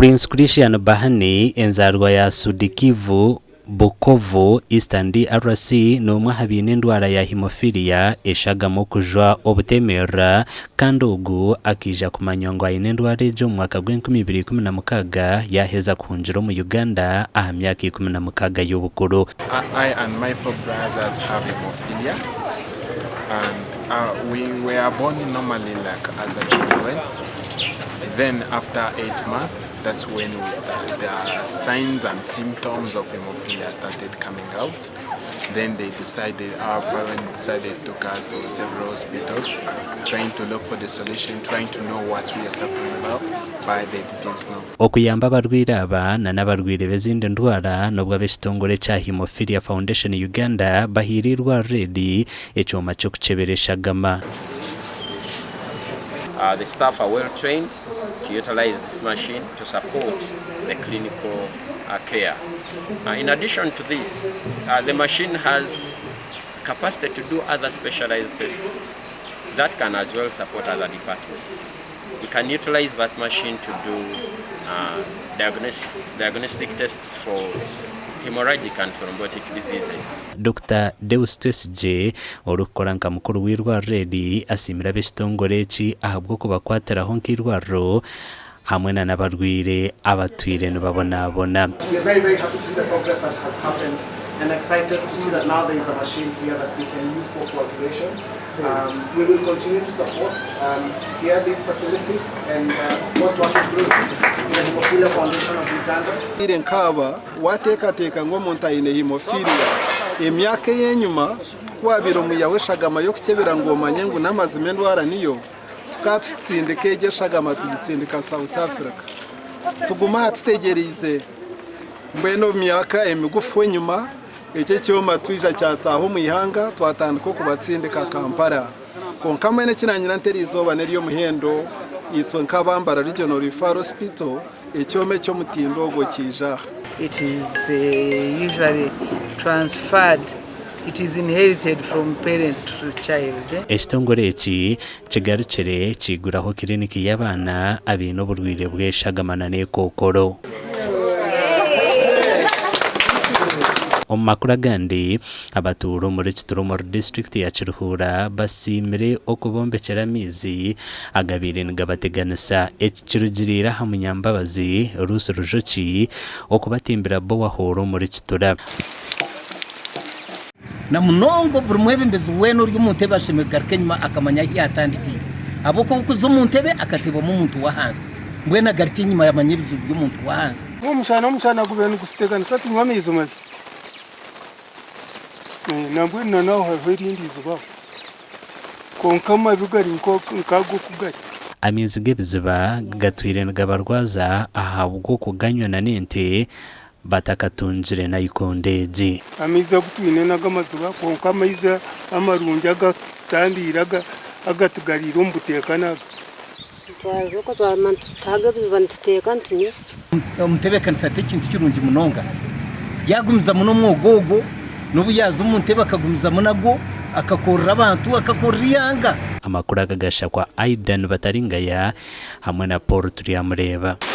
Prince Christian Bahani enzarwa ya Sudikivu Bukovu Eastern DRC n'umwe habine indwara ya Haemophilia eshagamo kujwa obutemera kandi ugu akija kumanyongwa ine ndwara ejo mu mwaka gw'2016 yaheza kunjiro mu Uganda aha myaka 16 y'ubukuru. I and my four brothers have Haemophilia, and we were born normally like as a children. Then after 8 months, that's when we started. The signs and symptoms of Haemophilia started coming out. Then our parents decided to take us to several hospitals, trying to look for the solution, trying to know what we are suffering about, but they didn't know. Okuyamba Abarwiraba n'abarwire bezindi ndwara nobwo ab'ekitongole kya Haemophilia Foundation Uganda bahirirwa ready ekyoma ky'okukyebera gama. The staff are well trained to utilize this machine to support the clinical care. In addition to this, the machine has capacity to do other specialized tests that can as well support other departments. We can utilize that machine to do diagnostic tests for hemorrhagic and thrombotic diseases. Dr. Deustes J. Orukoranka mukuru w'irwa Redi asimira b'ekitongole eki ahabwo kubakwatiraho nk'irwaro hamwe n'abarwire abatwire nibabonabona. We are very happy to see the progress that has happened and excited to see that now there is a machine here that we can use for coagulation. We will continue to support here this facility and of course working closely with the Haemophilia Foundation of Uganda. Ile nkaba wateka ngo muntu ayine Haemophilia emyaka yenyuma kwabiro muyawe shagama yo kukyebera ngo manye ngo namazime ndwara niyo tukatitsindike eje shagama tugitsindika South Africa tuguma tutegereze mbeno myaka emigufu nyuma ekyoma twija cyataho mu ihanga twatandika kubatsindika Kampala konkamene kinanyira nterizoba neryo muhendo yitwa Mbarara Regional Referral Hospital ekyome cyo mutindo go kija. It is usually transferred. It is inherited from parent to child. Ekitongole eki kigarukire kiguraho kiriniki y'abaana abine oburwire bw'eshagamana n'ekokoro. Omumakuru agandi abatuuro muri Kitoro district ya Kiruhura basimire okubombekera amizi agabire nigabateganisa ekirugirira hamunyambabazi Rusi Rujoki okubatimbira bo wahoro muri Kitora. Na munongo buri mwebembezi weno ry'umuntu bashimagaruke nyuma akamanya yatandikiye aboko kuzo muntebe akateba mu muntu wa hansi mbwena garike nyuma yamanyibizo by'umuntu wa hansi umushana kubena gusitekana sati mwamizo mabi nambwe naho hahirindi zuba konkama bigari nkago kugari amizi gebiziba gatwire ngabarwaza ahabwo kuganywa na nente batakatungire na ikondeji amiza gutwine nagamazuba konkama iza amarunja agatandiraga agatugarira umbutekana twaje ko twamantutaga bizuba ntuteka ntumye umutebekana sate kintu kirungi munonga yagumiza muno mwogogo nubu yaza umuntu bakagumiza munago akakorera abantu akakoriyanga amakuru agagasha kwa Aidan Bataringaya hamwe na Paul Ndyamusiimanta.